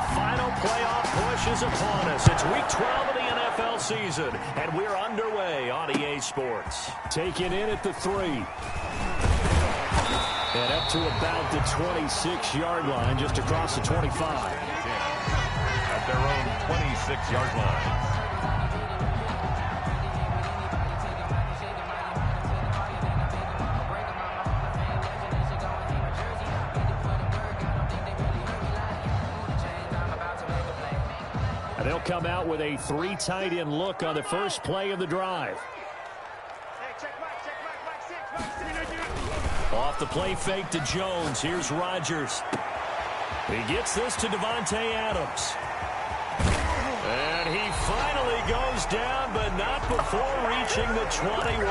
The final playoff push is upon us. It's week 12 of the NFL season, and we're underway on EA Sports. Taken in at the 3. And up to about the 26-yard line, just across the 25. At their own 26-yard line. And they'll come out with a 3 tight end look on the first play of the drive. Off the play fake to Jones. Here's Rodgers. He gets this to Davante Adams. And he finally goes down, but not before reaching the 21.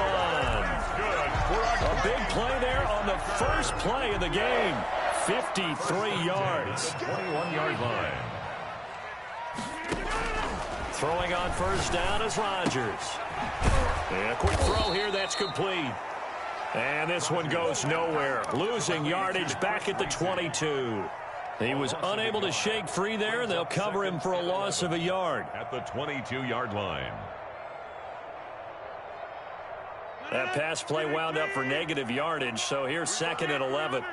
A big play there on the first play of the game. 53 yards. 21-yard line. Throwing on first down is Rodgers. And a quick throw here that's complete. And this one goes nowhere. Losing yardage back at the 22. He was unable to shake free there, and they'll cover him for a loss of a yard. At the 22-yard line. That pass play wound up for negative yardage, so here's 2nd and 11.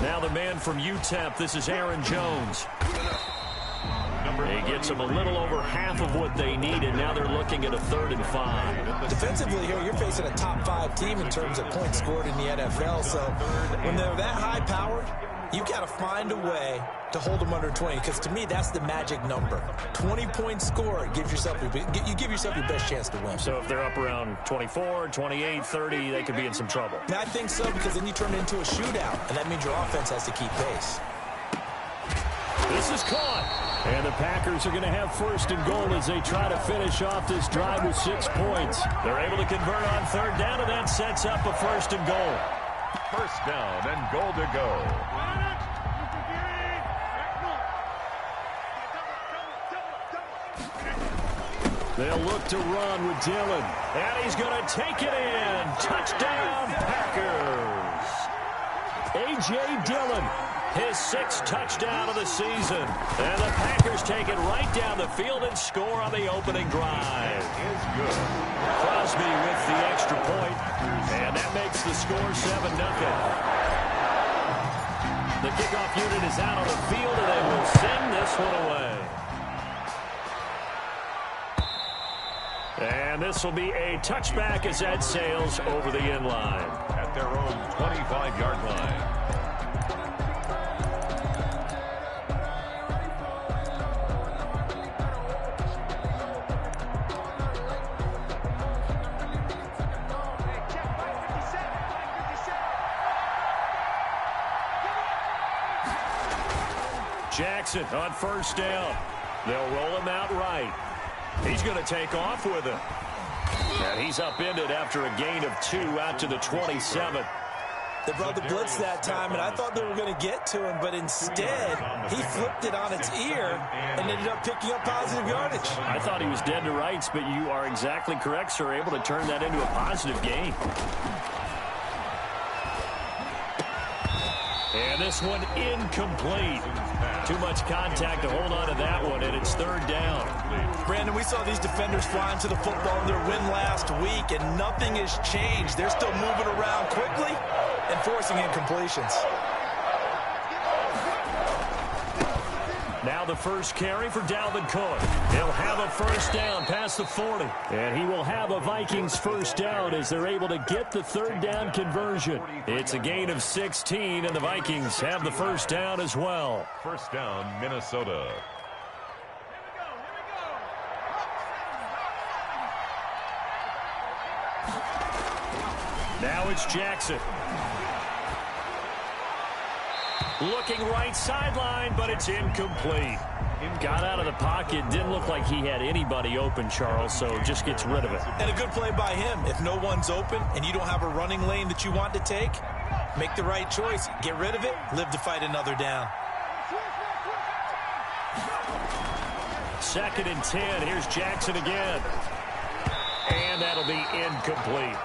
Now the man from UTEP, this is Aaron Jones. He gets them a little over half of what they need, and now they're looking at a 3rd and 5. Defensively here, you're facing a top 5 team in terms of points scored in the NFL. So when they're that high-powered, you've got to find a way to hold them under 20, because to me, that's the magic number. 20 points scored, you give yourself your best chance to win. So if they're up around 24, 28, 30, they could be in some trouble. Now, I think so, because then you turn it into a shootout, and that means your offense has to keep pace. This is caught. And the Packers are going to have 1st and goal as they try to finish off this drive with 6 points. They're able to convert on 3rd down, and that sets up a 1st and goal. 1st down and goal to go. They'll look to run with Dillon. And he's going to take it in. Touchdown, Packers. A.J. Dillon. His 6th touchdown of the season. And the Packers take it right down the field and score on the opening drive. Is good. Crosby with the extra point. And that makes the score 7-0. The kickoff unit is out on the field, and they will send this one away. And this will be a touchback as that sails over the end line. At their own 25-yard line. Jackson on 1st down. They'll roll him out right. He's going to take off with it. And he's upended after a gain of 2 out to the 27. They brought the blitz that time, and I thought they were going to get to him, but instead, he flipped it on its ear and ended up picking up positive yardage. I thought he was dead to rights, but you are exactly correct, sir. Able to turn that into a positive gain. And this one incomplete. Too much contact to hold on to that one, and it's 3rd down. Brandon, we saw these defenders flying to the football in their win last week, and nothing has changed. They're still moving around quickly and forcing incompletions. Now the first carry for Dalvin Cook. He'll have a 1st down past the 40. And he will have a Vikings 1st down as they're able to get the 3rd down conversion. It's a gain of 16, and the Vikings have the 1st down as well. 1st down, Minnesota. Now it's Jackson. Looking right sideline, but it's incomplete. Got out of the pocket. Didn't look like he had anybody open, Charles, so just gets rid of it. And a good play by him. If no one's open and you don't have a running lane that you want to take, make the right choice. Get rid of it. Live to fight another down. 2nd and 10. Here's Jackson again. And that'll be incomplete.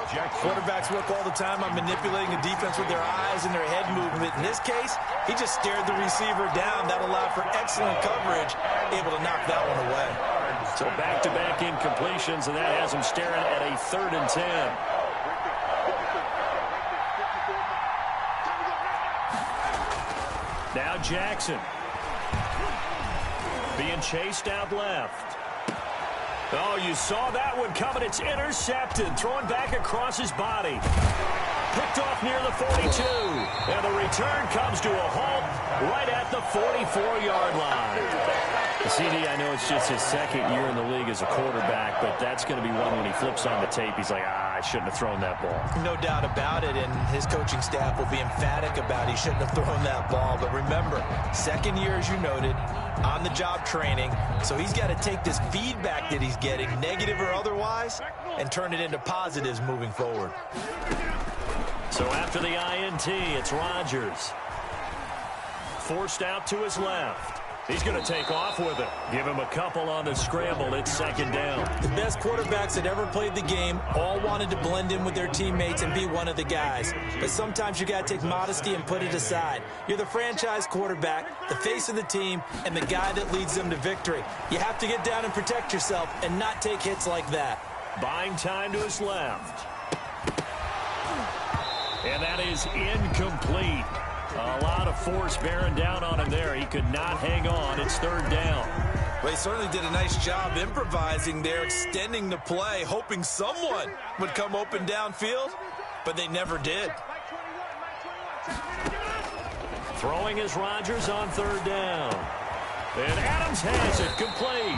Quarterbacks work all the time on manipulating the defense with their eyes and their head movement. In this case, he just stared the receiver down. That allowed for excellent coverage, able to knock that one away. So back-to-back incompletions, and that has him staring at a 3rd and 10. Now Jackson. Being chased out left. Oh, you saw that one coming. It's intercepted. Throwing back across his body. Picked off near the 42. And the return comes to a halt right at the 44-yard line. The CD, I know it's just his 2nd year in the league as a quarterback, but that's going to be one when he flips on the tape. He's like, I shouldn't have thrown that ball. No doubt about it, and his coaching staff will be emphatic about he shouldn't have thrown that ball. But remember, 2nd year, as you noted, on-the-job training, so he's got to take this feedback that he's getting, negative or otherwise, and turn it into positives moving forward. So after the INT, it's Rodgers. Forced out to his left. He's going to take off with it. Give him a couple on the scramble. It's 2nd down. The best quarterbacks that ever played the game all wanted to blend in with their teammates and be one of the guys. But sometimes you got to take modesty and put it aside. You're the franchise quarterback, the face of the team, and the guy that leads them to victory. You have to get down and protect yourself and not take hits like that. Buying time to his left. And that is incomplete. A lot of force bearing down on him there. He could not hang on. It's 3rd down. Well, he certainly did a nice job improvising there, extending the play, hoping someone would come open downfield, but they never did. Throwing is Rodgers on 3rd down. And Adams has it complete.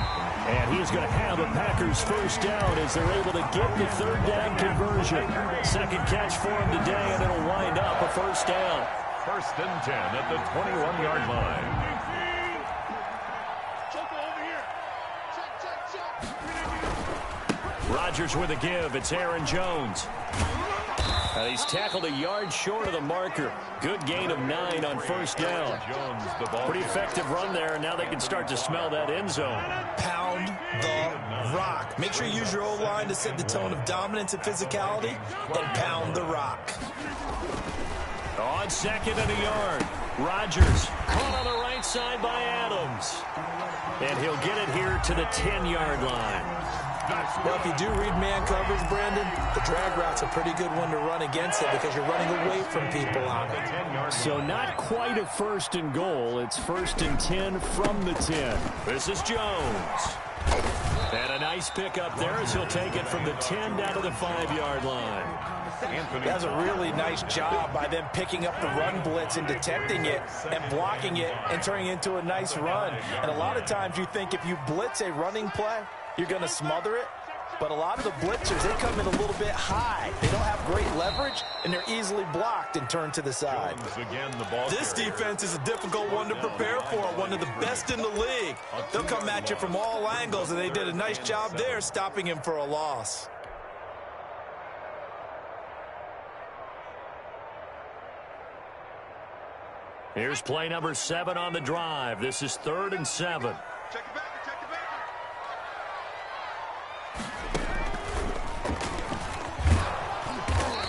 And he's going to have a Packers 1st down as they're able to get the 3rd down conversion. 2nd catch for him today, and it'll wind up a 1st down. 1st and 10 at the 21-yard line. Rodgers with a give. It's Aaron Jones. He's tackled a yard short of the marker. Good gain of 9 on 1st down. Pretty effective run there, and now they can start to smell that end zone. Pound the rock. Make sure you use your O-line to set the tone of dominance and physicality, and pound the rock. On 2nd and a yard. Rodgers caught on the right side by Adams. And he'll get it here to the 10-yard line. Well, if you do read man coverage, Brandon, the drag route's a pretty good one to run against it because you're running away from people on it. So not quite a 1st and goal. It's 1st and 10 from the 10. This is Jones. And a nice pickup there as he'll take it from the 10 down to the 5-yard line. That's a really nice job by them picking up the run blitz and detecting it and blocking it and turning it into a nice run. And a lot of times you think if you blitz a running play, you're going to smother it. But a lot of the blitzers, they come in a little bit high. They don't have great leverage, and they're easily blocked and turned to the side. This defense is a difficult one to prepare for, one of the best in the league. They'll come at you from all angles, and they did a nice job there stopping him for a loss. Here's play number 7 on the drive. This is 3rd and 7. Check it back.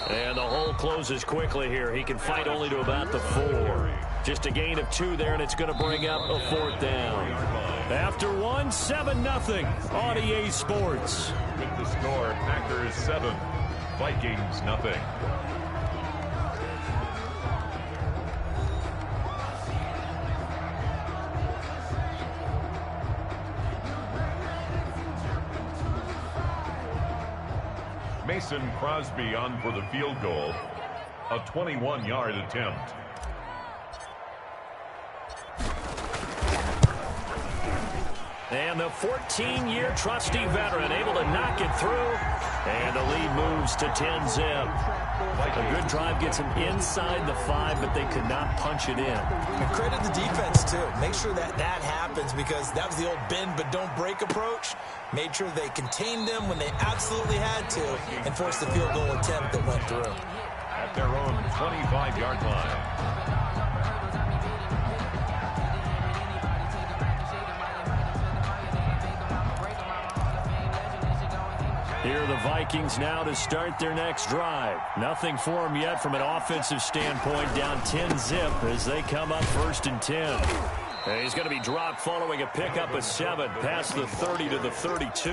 And the hole closes quickly here. He can fight only to about the 4. Just a gain of 2 there, and it's going to bring up a 4th down. After 1, 7-0 on EA Sports. With the score, Packers 7, Vikings 0. Mason Crosby on for the field goal. A 21-yard attempt. And the 14-year trusty veteran able to knock it through. And the lead moves to 10-zip. A good drive gets him inside the 5, but they could not punch it in. And credit the defense, too. Make sure that happens because that was the old bend but don't break approach. Made sure they contained them when they absolutely had to and forced the field goal attempt that went through. At their own 25-yard line. Here are the Vikings now to start their next drive. Nothing for them yet from an offensive standpoint, down 10-zip as they come up 1st and 10. And he's going to be dropped following a pickup of 7 past the 30 to the 32.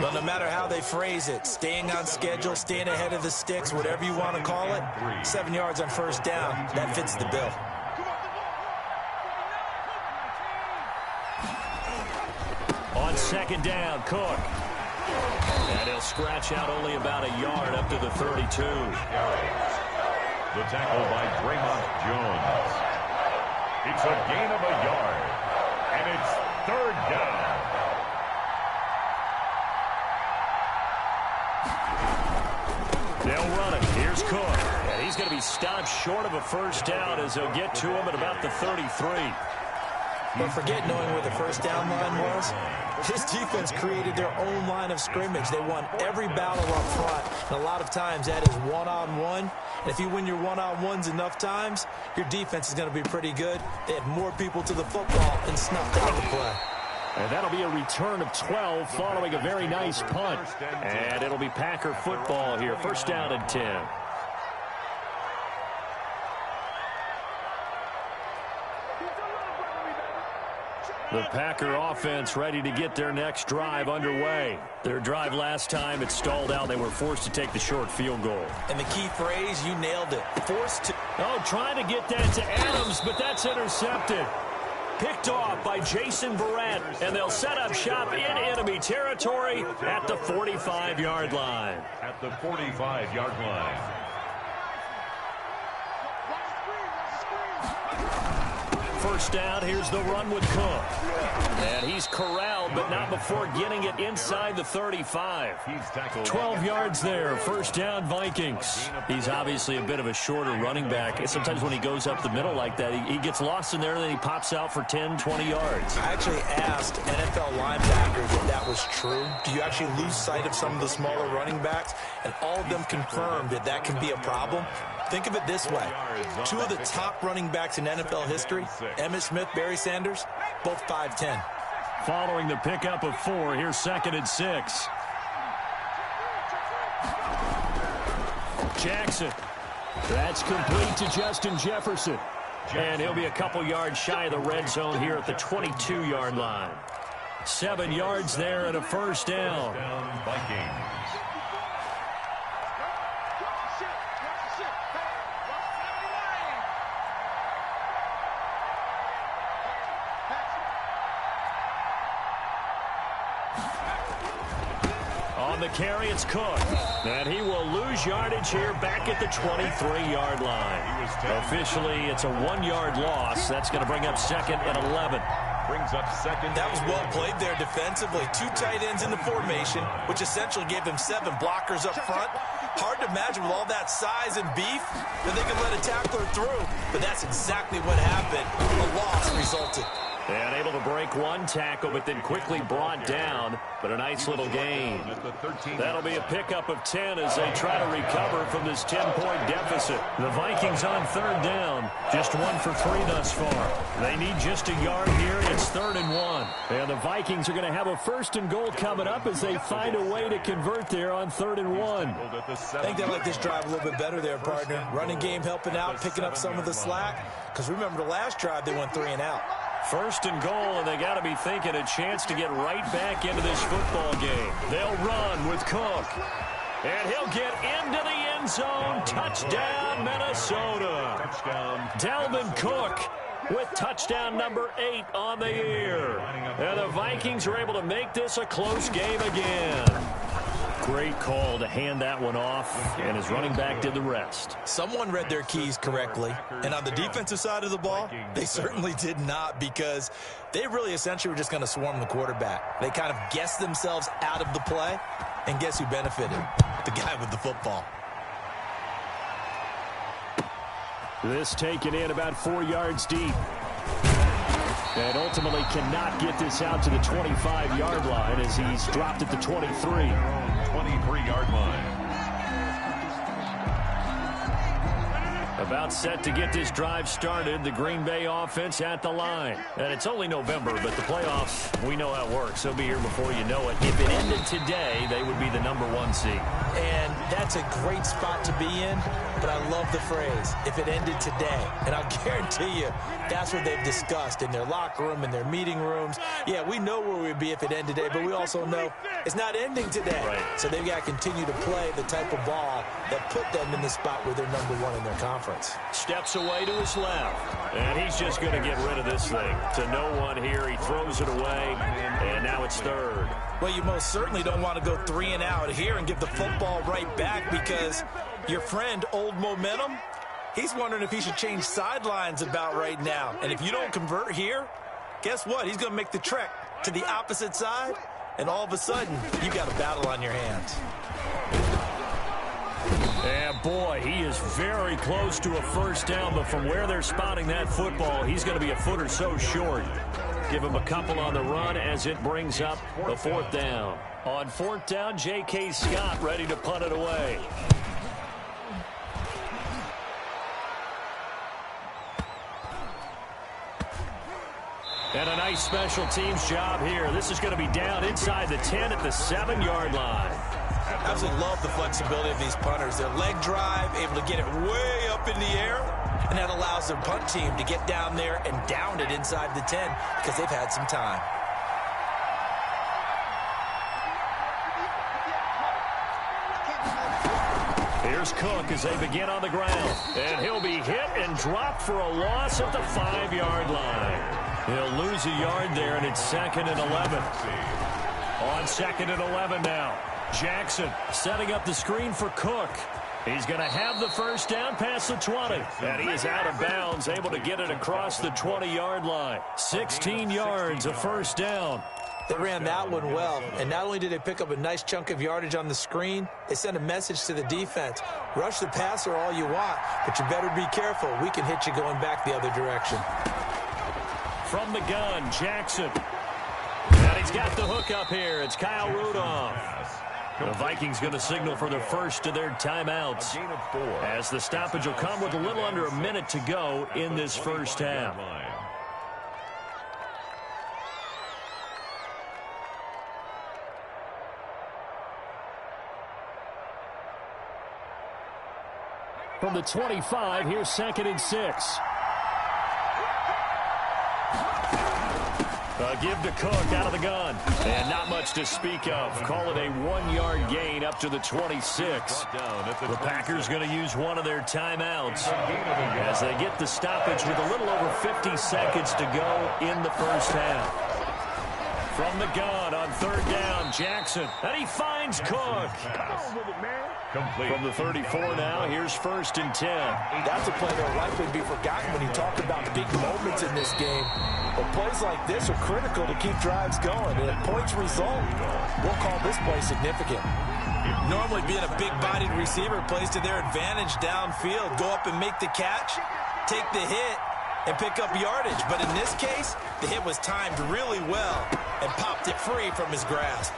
Well, no matter how they phrase it, staying on schedule, staying ahead of the sticks, whatever you want to call it, 7 yards on 1st down, that fits the bill. On 2nd down, Cook. And he'll scratch out only about a yard up to the 32. The tackle by Draymond Jones. It's a gain of a yard, and it's 3rd down. They'll run it. Here's Cook. And he's going to be stopped short of a 1st down as they'll get to him at about the 33. But forget knowing where the 1st down line was. His defense created their own line of scrimmage. They won every battle up front, and a lot of times that is one-on-one. And if you win your one-on-ones enough times, your defense is going to be pretty good. They had more people to the football and snuffed out the play. And that'll be a return of 12 following a very nice punt. And it'll be Packer football here. 1st down and 10. The Packer offense ready to get their next drive underway. Their drive last time, it stalled out. They were forced to take the short field goal. And the key phrase, you nailed it. Forced to. Oh, trying to get that to Adams, but that's intercepted. Picked off by Jason Barrett, and they'll set up shop in enemy territory at the 45-yard line. At the 45-yard line. First down, here's the run with Cook. And he's corralled, but not before getting it inside the 35. 12 yards there, 1st down Vikings. He's obviously a bit of a shorter running back. Sometimes when he goes up the middle like that, he gets lost in there, and then he pops out for 10, 20 yards. I actually asked NFL linebackers if that was true. Do you actually lose sight of some of the smaller running backs? And all of them confirmed that that can be a problem. Think of it this way. 2 of the top running backs in NFL history, Emmitt Smith, Barry Sanders, both 5'10". Following the pickup of 4, here's 2nd and 6. Jackson. That's complete to Justin Jefferson. And he'll be a couple yards shy of the red zone here at the 22-yard line. 7 yards there and a 1st down. Vikings. On the carry, it's Cook. And he will lose yardage here back at the 23-yard line. Officially, it's a 1-yard loss. That's going to bring up 2nd and 11. Brings up 2nd. That was well played there defensively. 2 tight ends in the formation, which essentially gave them 7 blockers up front. Hard to imagine with all that size and beef that they could let a tackler through. But that's exactly what happened. A loss resulted. And able to break 1 tackle, but then quickly brought down. But a nice little gain. That'll be a pickup of 10 as they try to recover from this 10-point deficit. The Vikings on 3rd down. Just 1 for 3 thus far. They need just a yard here. It's 3rd and 1. And the Vikings are going to have a 1st and goal coming up as they find a way to convert there on 3rd and 1. I think they like this drive a little bit better there, partner. Running game helping out, picking up some of the slack. Because remember, the last drive they went 3 and out. 1st and goal, and they got to be thinking a chance to get right back into this football game. They'll run with Cook. And he'll get into the end zone. Touchdown, Minnesota. Touchdown. Dalvin Cook with touchdown number 8 on the year. And the Vikings are able to make this a close game again. Great call to hand that one off, and his running back did the rest. Someone read their keys correctly, and on the defensive side of the ball, they certainly did not, because they really essentially were just going to swarm the quarterback. They kind of guessed themselves out of the play, and guess who benefited? The guy with the football. This taken in about 4 yards deep. And ultimately cannot get this out to the 25-yard line as he's dropped at the 23. 23-yard line. About set to get this drive started, the Green Bay offense at the line. And it's only November, but the playoffs, we know how it works. They'll be here before you know it. If it ended today, they would be the #1 seed. And that's a great spot to be in, but I love the phrase, if it ended today. And I'll guarantee you, that's what they've discussed in their locker room, in their meeting rooms. Yeah, we know where we'd be if it ended today, but we also know it's not ending today. Right. So they've got to continue to play the type of ball that put them in the spot where they're #1 in their conference. Steps away to his left, and he's just going to get rid of this thing. To no one here, he throws it away, and now it's third. Well, you most certainly don't want to go 3 and out here and give the football right back because your friend, Old Momentum, he's wondering if he should change sidelines about right now. And if you don't convert here, guess what? He's going to make the trek to the opposite side, and all of a sudden, you got a battle on your hands. And boy, he is very close to a first down, but from where they're spotting that football, he's going to be a foot or so short. Give him a couple on the run as it brings up a 4th down. On 4th down, J.K. Scott ready to punt it away. And a nice special teams job here. This is going to be down inside the 10 at the 7-yard line. I absolutely love the flexibility of these punters. Their leg drive, able to get it way up in the air, and that allows their punt team to get down there and down it inside the 10 because they've had some time. Here's Cook as they begin on the ground. And he'll be hit and dropped for a loss at the 5-yard line. He'll lose a yard there, and it's 2nd and 11. On 2nd and 11 now. Jackson setting up the screen for Cook. He's going to have the first down past the 20. And he is out of bounds, able to get it across the 20-yard line. 16 yards, a first down. They ran that one well, and not only did they pick up a nice chunk of yardage on the screen, they sent a message to the defense. Rush the passer all you want, but you better be careful. We can hit you going back the other direction. From the gun, Jackson. And he's got the hook up here. It's Kyle Rudolph. The Vikings going to signal for the first of their timeouts, as the stoppage will come with a little under a minute to go in this first half. From the 25, here's 2nd and 6. Give to Cook out of the gun. And not much to speak of. Call it a 1-yard gain up to the 26. The Packers going to use one of their timeouts as they get the stoppage with a little over 50 seconds to go in the first half. From the gun on 3rd down, Jackson. And he finds Cook. From the 34 now, here's 1st and 10. That's a play that will likely be forgotten when you talk about big moments in this game. But plays like this are critical to keep drives going. And if points result, we'll call this play significant. Normally being a big-bodied receiver plays to their advantage downfield. Go up and make the catch, take the hit, and pick up yardage. But in this case, the hit was timed really well and popped it free from his grasp.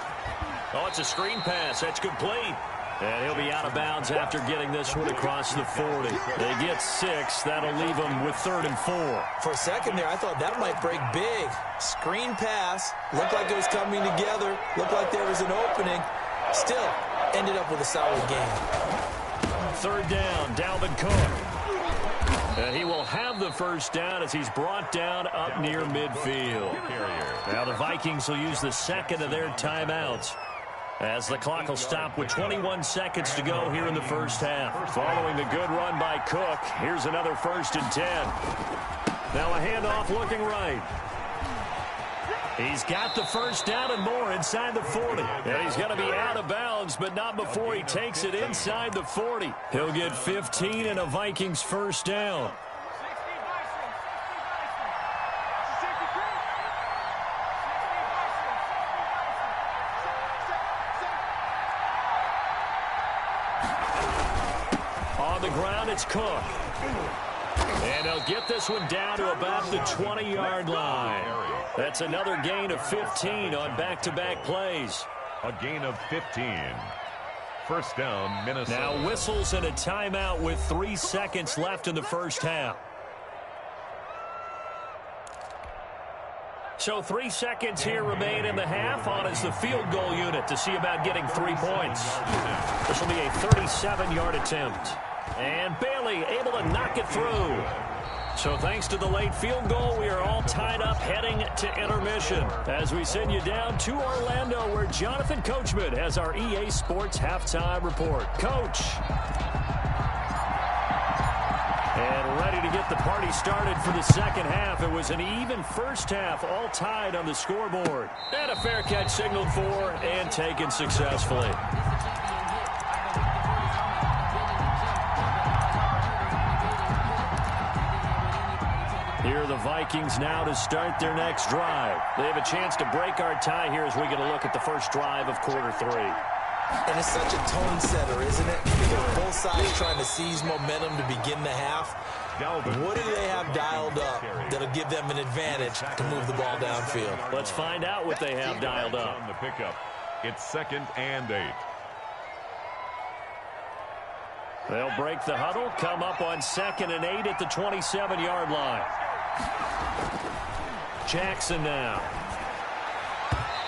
Oh, it's a screen pass. That's complete. And he'll be out of bounds after getting this one across the 40. They get 6. That'll leave them with 3rd and 4. For a second there, I thought that might break big. Screen pass. Looked like it was coming together. Looked like there was an opening. Still, ended up with a solid game. 3rd down, Dalvin Cook. And he will have the first down as he's brought down up near midfield. Now the Vikings will use the 2nd of their timeouts, as the clock will stop with 21 seconds to go here in the first half. Following the good run by Cook, here's another 1st and 10. Now a handoff looking right. He's got the first down and more inside the 40. And he's going to be out of bounds, but not before he takes it inside the 40. He'll get 15 and a Vikings first down. On the ground, it's Cook. And they'll get this one down to about the 20-yard line. That's another gain of 15 on back-to-back plays. A gain of 15. First down, Minnesota. Now whistles and a timeout with 3 seconds left in the first half. So 3 seconds here remain in the half. On is the field goal unit to see about getting 3 points. This will be a 37-yard attempt. And Bailey able to knock it through. So thanks to the late field goal, we are all tied up heading to intermission as we send you down to Orlando where Jonathan Coachman has our EA Sports halftime report. Coach. And ready to get the party started for the second half. It was an even first half, all tied on the scoreboard. And a fair catch signaled for and taken successfully. Here are the Vikings now to start their next drive. They have a chance to break our tie here as we get a look at the first drive of quarter 3. And it's such a tone setter, isn't it? Because both sides trying to seize momentum to begin the half. What do they have dialed up that'll give them an advantage to move the ball downfield? Let's find out what they have dialed up. On the pickup, it's 2nd and 8. They'll break the huddle, come up on 2nd and 8 at the 27-yard line. Jackson now.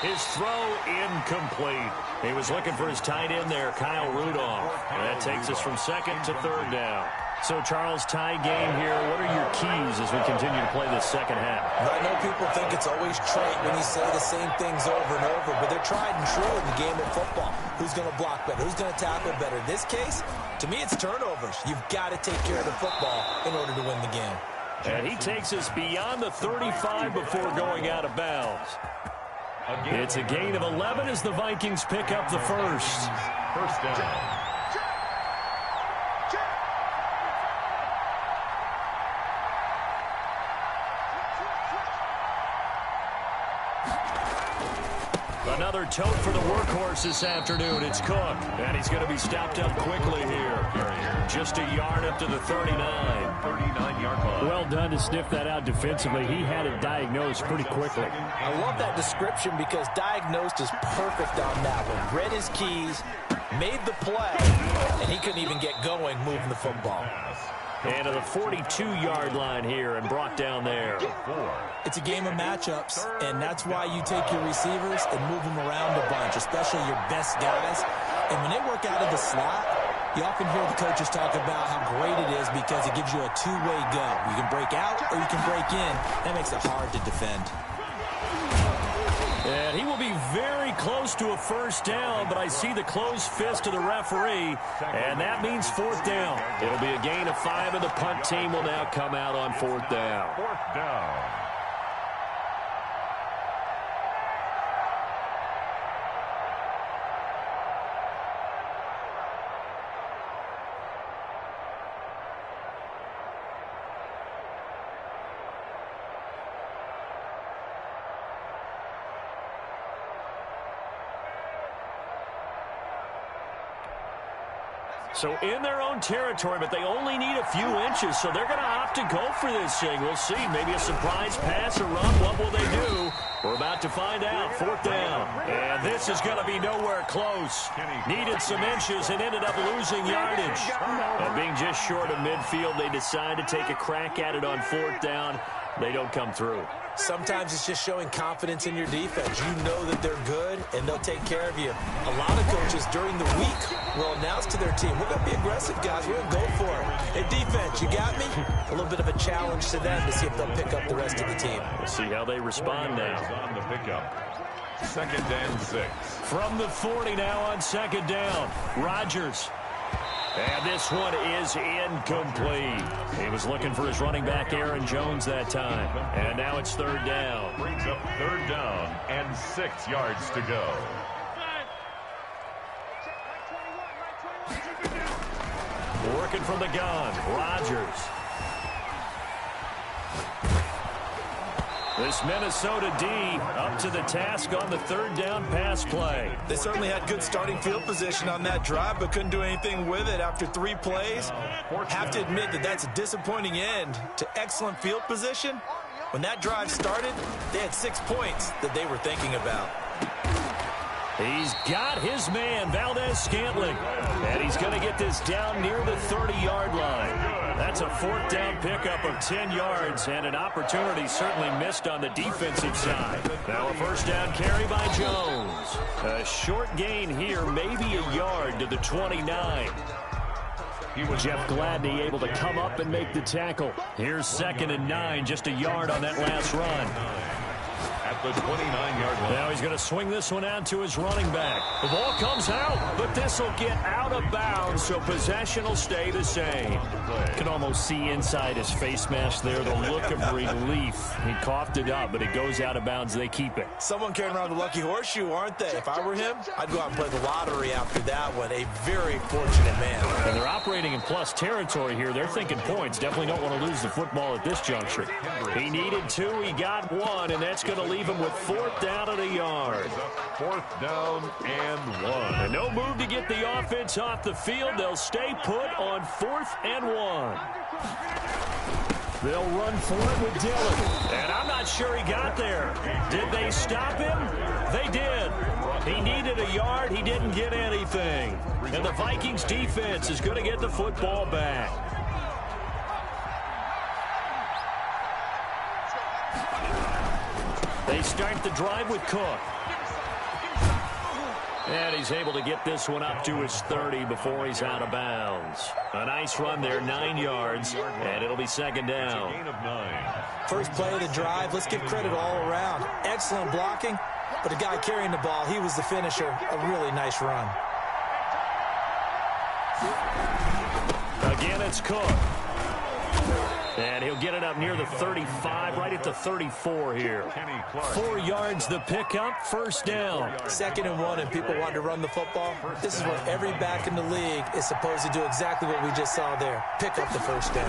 His throw incomplete. He was looking for his tight end there, Kyle Rudolph. And that takes us from 2nd to 3rd down. So, Charles, tie game here. What are your keys as we continue to play this second half? I know people think it's always trite when you say the same things over and over, but they're tried and true in the game of football. Who's going to block better? Who's going to tackle better? In this case, to me, it's turnovers. You've got to take care of the football in order to win the game. And he takes us beyond the 35 before going out of bounds. It's a gain of 11 as the Vikings pick up the first. First down. Another tote for the workhorse this afternoon. It's Cook. And he's going to be stopped up quickly here. Just a yard up to the 39. 39-yard line. Well done to sniff that out defensively. He had it diagnosed pretty quickly. I love that description because diagnosed is perfect on that one. Read his keys, made the play, and he couldn't even get going moving the football. And to the 42-yard line here and brought down there. It's a game of matchups, and that's why you take your receivers and move them around a bunch, especially your best guys. And when they work out of the slot, you often hear the coaches talk about how great it is because it gives you a two-way go. You can break out or you can break in. That makes it hard to defend. And he will be very close to a first down, but I see the closed fist of the referee, and that means 4th down. It'll be a gain of 5, and the punt team will now come out on 4th down. 4th down. So in their own territory, but they only need a few inches, so they're going to opt to go for this thing. We'll see. Maybe a surprise pass or run. What will they do? We're about to find out. 4th down. And this is going to be nowhere close. Needed some inches and ended up losing yardage. And being just short of midfield, they decide to take a crack at it on 4th down. They don't come through. Sometimes it's just showing confidence in your defense. You know that they're good, and they'll take care of you. A lot of coaches during the week will announce to their team, we're going to be aggressive, guys. We're going to go for it. Hey, defense, you got me? A little bit of a challenge to them to see if they'll pick up the rest of the team. We'll see how they respond now. On the pickup. 2nd and 6. From the 40 now on 2nd down. Rodgers. And this one is incomplete. He was looking for his running back, Aaron Jones, that time. And now it's 3rd down. Brings up 3rd down and 6 yards to go. Working from the gun, Rodgers. This Minnesota D up to the task on the 3rd down pass play. They certainly had good starting field position on that drive, but couldn't do anything with it after 3 plays. Have to admit that that's a disappointing end to excellent field position. When that drive started, they had 6 points that they were thinking about. He's got his man, Valdez-Scantling. And he's going to get this down near the 30-yard line. That's a fourth down pickup of 10 yards, and an opportunity certainly missed on the defensive side. Now a first down carry by Jones. A short gain here, maybe a yard to the 29. Jeff Gladney able to come up and make the tackle. Here's 2nd and 9, just a yard on that last run. At the 29-yard line. Now he's going to swing this one out to his running back. The ball comes out, but this will get out of bounds, so possession will stay the same. You can almost see inside his face mask there the look of relief. He coughed it up, but it goes out of bounds. They keep it. Someone carrying around the lucky horseshoe, aren't they? If I were him, I'd go out and play the lottery after that one. A very fortunate man. And they're operating in plus territory here. They're thinking points. Definitely don't want to lose the football at this juncture. He needed 2. He got 1, and that's going to leave him with 4th down at a yard. 4th down and 1. And no move to get the offense off the field. They'll stay put on 4th and 1. They'll run for it with Dillon. And I'm not sure he got there. Did they stop him? They did. He needed a yard. He didn't get anything. And the Vikings defense is going to get the football back. They start the drive with Cook. And he's able to get this one up to his 30 before he's out of bounds. A nice run there, 9 yards, and it'll be 2nd down. Gain of 9. First play of the drive, let's give credit all around. Excellent blocking, but the guy carrying the ball, he was the finisher. A really nice run. Again, it's Cook. And he'll get it up near the 35, right at the 34 here. 4 yards the pickup, first down. 2nd and 1, and people want to run the football. This is where every back in the league is supposed to do exactly what we just saw there. Pick up the first down.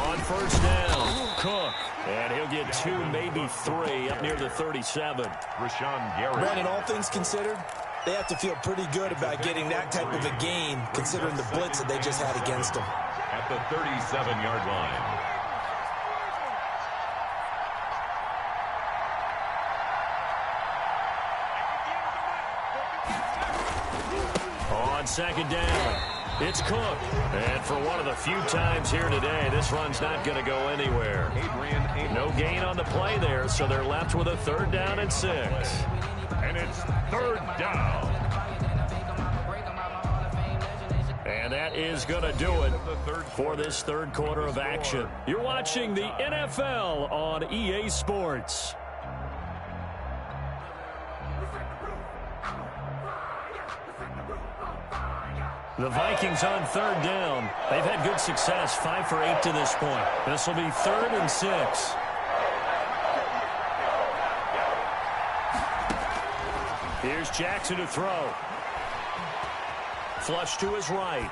On first down, Cook. And he'll get 2, maybe 3, up near the 37. Rashawn Gary. Brandon, all things considered, they have to feel pretty good about getting that type of a gain, considering the blitz that they just had against them. At the 37-yard line. On 2nd down, it's Cook. And for one of the few times here today, this run's not going to go anywhere. No gain on the play there, so they're left with a 3rd down and 6. And it's 3rd down. And that is going to do it for this 3rd quarter of action. You're watching the NFL on EA Sports. The Vikings on 3rd down. They've had good success, 5 for 8 to this point. This will be 3rd and 6. Here's Jackson to throw. Flush to his right.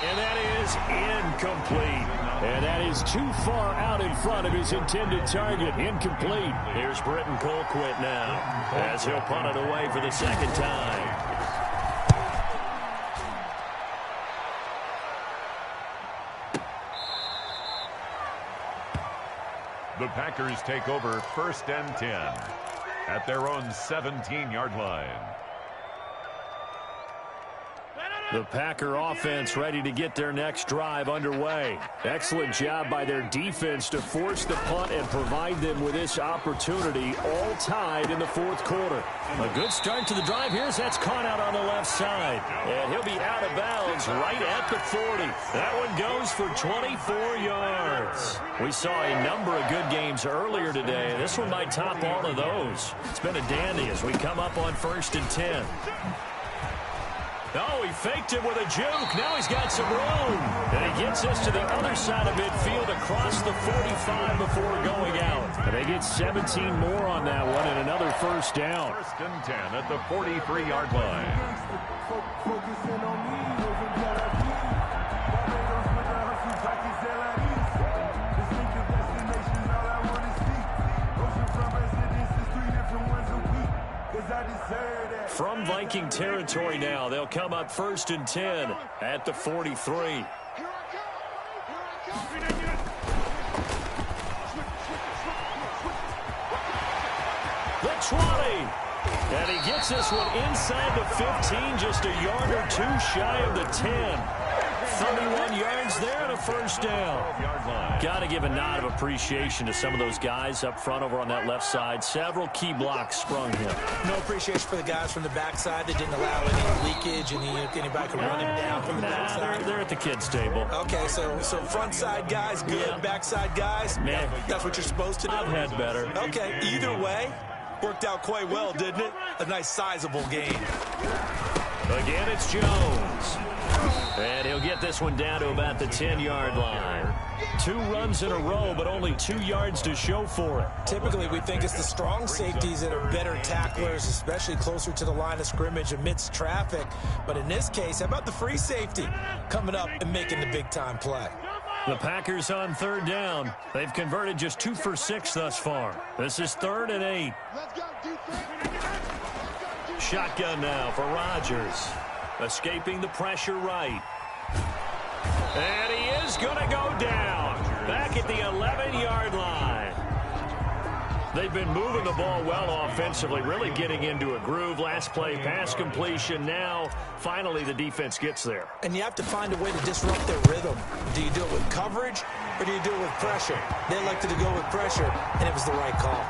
And that is incomplete. And that is too far out in front of his intended target. Incomplete. Here's Britton Colquitt now as he'll punt it away for the 2nd time. The Packers take over 1st and 10 at their own 17-yard line. The Packer offense ready to get their next drive underway. Excellent job by their defense to force the punt and provide them with this opportunity, all tied in the 4th quarter. A good start to the drive here as that's caught out on the left side. And he'll be out of bounds right at the 40. That one goes for 24 yards. We saw a number of good games earlier today. This one might top all of those. It's been a dandy as we come up on 1st and 10. Oh, he faked it with a juke. Now he's got some room. And he gets us to the other side of midfield across the 45 before going out. And they get 17 more on that one and another 1st down. 1st and 10 at the 43-yard line. From Viking territory now, they'll come up 1st and 10 at the 43. The 20. And he gets this one inside the 15, just a yard or two shy of the 10. 31 yards there and a first down. Got to give a nod of appreciation to some of those guys up front over on that left side. Several key blocks sprung him. No appreciation for the guys from the backside that didn't allow any leakage and anybody could run him down from the backside. They're at the kids' table. Okay, so front side guys good, Yeah. backside guys, Man, that's what you're supposed to do? I've had better. Okay, either way, worked out quite well, didn't it? A nice sizable gain. Again, it's Jones. And he'll get this one down to about the 10-yard line. 2 runs in a row, but only 2 yards to show for it. Typically, we think it's the strong safeties that are better tacklers, especially closer to the line of scrimmage amidst traffic. But in this case, how about the free safety coming up and making the big-time play? The Packers on third down. They've converted just 2 for 6 thus far. This is 3rd and 8. Shotgun now for Rodgers. Escaping the pressure right. And he is going to go down. Back at the 11-yard line. They've been moving the ball well offensively, really getting into a groove. Last play, pass completion. Now, finally, the defense gets there. And you have to find a way to disrupt their rhythm. Do you do it with coverage or do you do it with pressure? They elected to go with pressure, and it was the right call.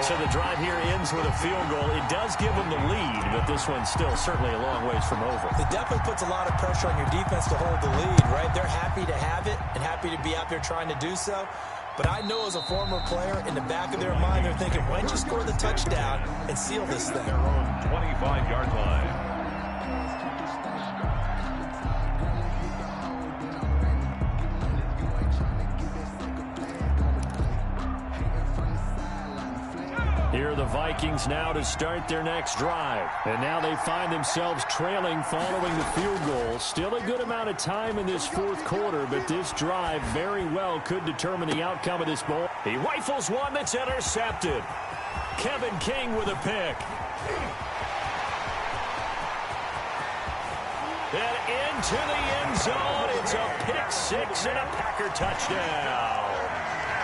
So the drive here ends with a field goal. It does give them the lead, but this one's still certainly a long ways from over. It definitely puts a lot of pressure on your defense to hold the lead, right? They're happy to have it and happy to be out there trying to do so. But I know as a former player, in the back of their mind, they're thinking, why don't you score the touchdown and seal this thing? Their own 25-yard line. Here are the Vikings now to start their next drive. And now they find themselves trailing following the field goal. Still a good amount of time in this fourth quarter, but this drive very well could determine the outcome of this ball. He rifles one that's intercepted. Kevin King with a pick. And into the end zone. It's a pick six and a Packer touchdown.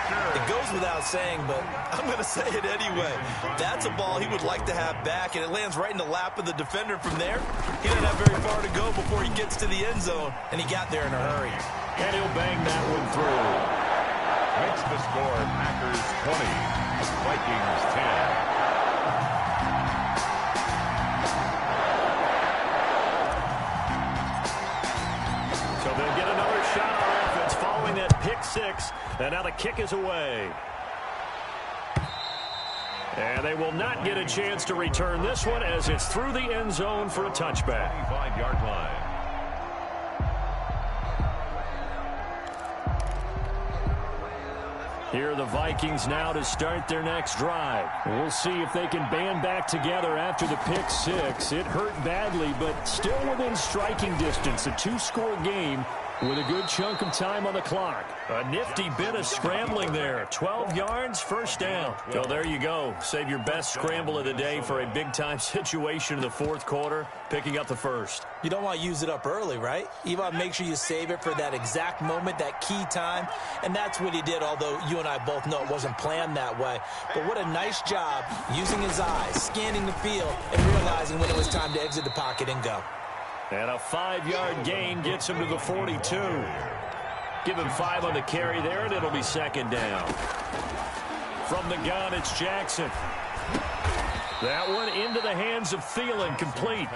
It goes without saying, but I'm going to say it anyway. That's a ball he would like to have back, and it lands right in the lap of the defender from there. He doesn't have very far to go before he gets to the end zone, and he got there in a hurry. And he'll bang that one through. Makes the score Packers 20, Vikings 10. So they'll get another shot on offense following that pick six. And now the kick is away. And they will not get a chance to return this one as it's through the end zone for a touchback. 25-yard line. Here are the Vikings now to start their next drive. We'll see if they can band back together after the pick six. It hurt badly, but still within striking distance. A 2-score game with a good chunk of time on the clock. A nifty bit of scrambling there. 12 yards, first down. So there you go. Save your best scramble of the day for a big-time situation in the fourth quarter, picking up the first. You don't want to use it up early, right? You want to make sure you save it for that exact moment, that key time. And that's what he did, although you and I both know it wasn't planned that way. But what a nice job using his eyes, scanning the field, and realizing when it was time to exit the pocket and go. And a 5-yard gain gets him to the 42. Give him 5 on the carry there, and it'll be second down. From the gun, it's Jackson. That one into the hands of Thielen, complete.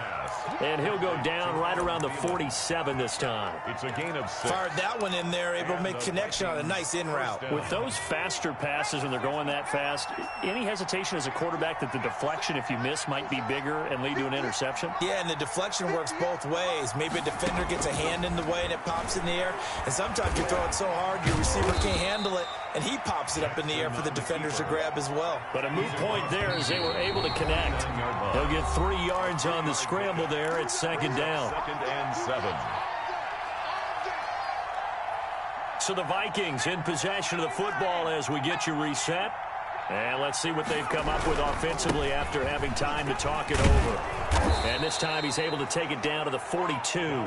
And he'll go down right around the 47 this time. It's a gain of 6. Fired that one in there, able to make connection on a nice in route. With those faster passes when they're going that fast, any hesitation as a quarterback that the deflection, if you miss, might be bigger and lead to an interception? Yeah, and the deflection works both ways. Maybe a defender gets a hand in the way and it pops in the air. And sometimes you throw it so hard your receiver can't handle it, and he pops it up in the air for the defenders to grab as well. But a moot point there as they were able to connect. They'll get 3 yards on the scramble there. It's second down. 2nd and 7. So the Vikings in possession of the football as we get you reset. And let's see what they've come up with offensively after having time to talk it over. And this time he's able to take it down to the 42.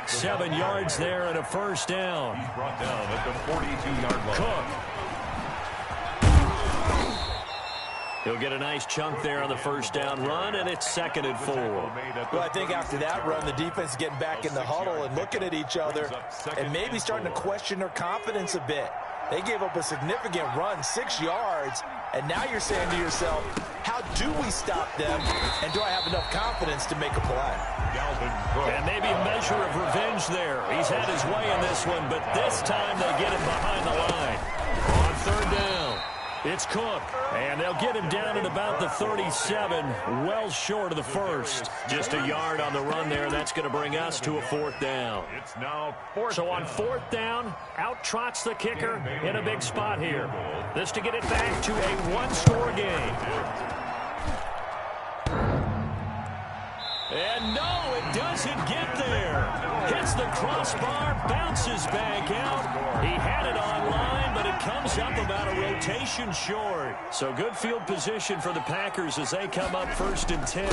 7 yards there and a first down. He's brought down at the 42-yard line. Cook. He'll get a nice chunk there on the first down run, and it's 2nd and 4. Well, I think after that run, the defense is getting back in the huddle and looking at each other and maybe starting to question their confidence a bit. They gave up a significant run, 6 yards, and now you're saying to yourself, how do we stop them, and do I have enough confidence to make a play? And maybe a measure of revenge there. He's had his way in this one, but this time they get him behind the line. On 3rd down, it's Cook, and they'll get him down at about the 37, well short of the first. Just a yard on the run there. That's going to bring us to a 4th down. It's now 4th So on down. 4th down, out trots the kicker in a big spot here. This to get it back to a one-score game. And no, it doesn't get there. Hits the crossbar, bounces back out. He had it on line, but it comes up about a rotation short. So good field position for the Packers as they come up 1st and 10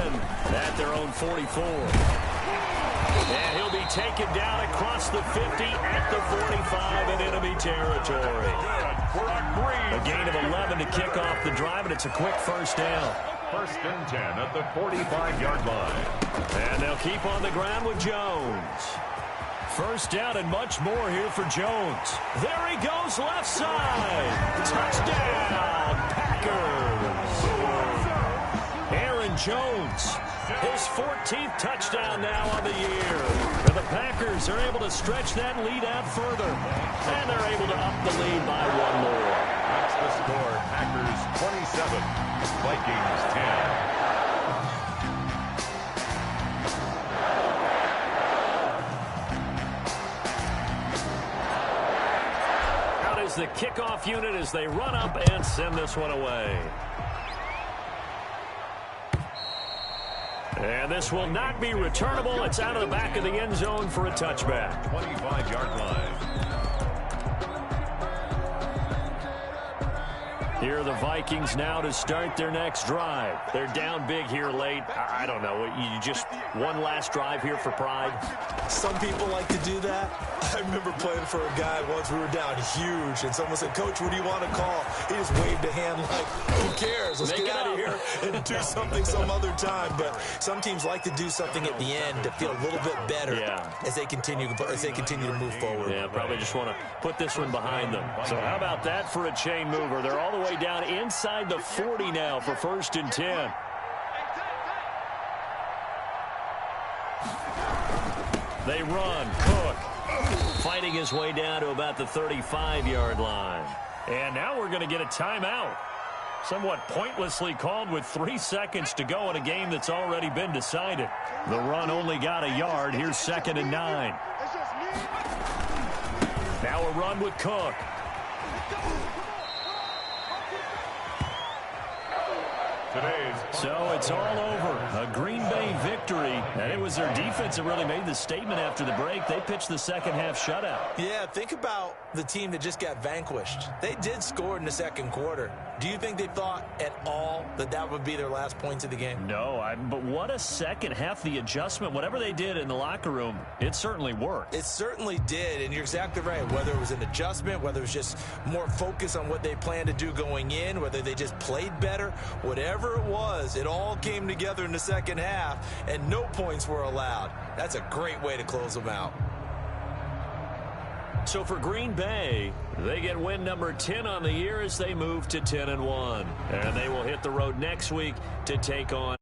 at their own 44. And he'll be taken down across the 50 at the 45 in enemy territory. A gain of 11 to kick off the drive, and it's a quick 1st down. 1st and 10 at the 45-yard line. And they'll keep on the ground with Jones. 1st down and much more here for Jones. There he goes, left side. Touchdown, Packers. Aaron Jones, his 14th touchdown now on the year. And the Packers are able to stretch that lead out further. And they're able to up the lead by 1 more. That's the score. Packers 27, Vikings 10. The kickoff unit as they run up and send this one away. And this will not be returnable. It's out of the back of the end zone for a touchback. 25-yard line. Here are the Vikings now to start their next drive. They're down big here late. I don't know. You just one last drive here for pride? Some people like to do that. I remember playing for a guy once. We were down huge, and someone said, "Coach, what do you want to call?" He just waved a hand like, who cares? Let's get out of here and do something some other time. But some teams like to do something at the end to feel a little bit better as they continue to move forward. Yeah, probably just want to put this one behind them. So how about that for a chain mover? They're all the way down inside the 40 now for 1st and 10. They run. Cook fighting his way down to about the 35-yard line. And now we're going to get a timeout. Somewhat pointlessly called with 3 seconds to go in a game that's already been decided. The run only got a yard. Here's 2nd and 9. Now a run with Cook. So it's all over. A Green Bay victory. And it was their defense that really made the statement after the break. They pitched the second half shutout. Yeah, think about the team that just got vanquished. They did score in the 2nd quarter. Do you think they thought at all that that would be their last points of the game? No, but what a second half. The adjustment, whatever they did in the locker room, it certainly worked. It certainly did, and you're exactly right. Whether it was an adjustment, whether it was just more focus on what they planned to do going in, whether they just played better, whatever it was, it all came together in the second half, and no points were allowed. That's a great way to close them out. So for Green Bay, they get win number 10 on the year as they move to 10-1. And they will hit the road next week to take on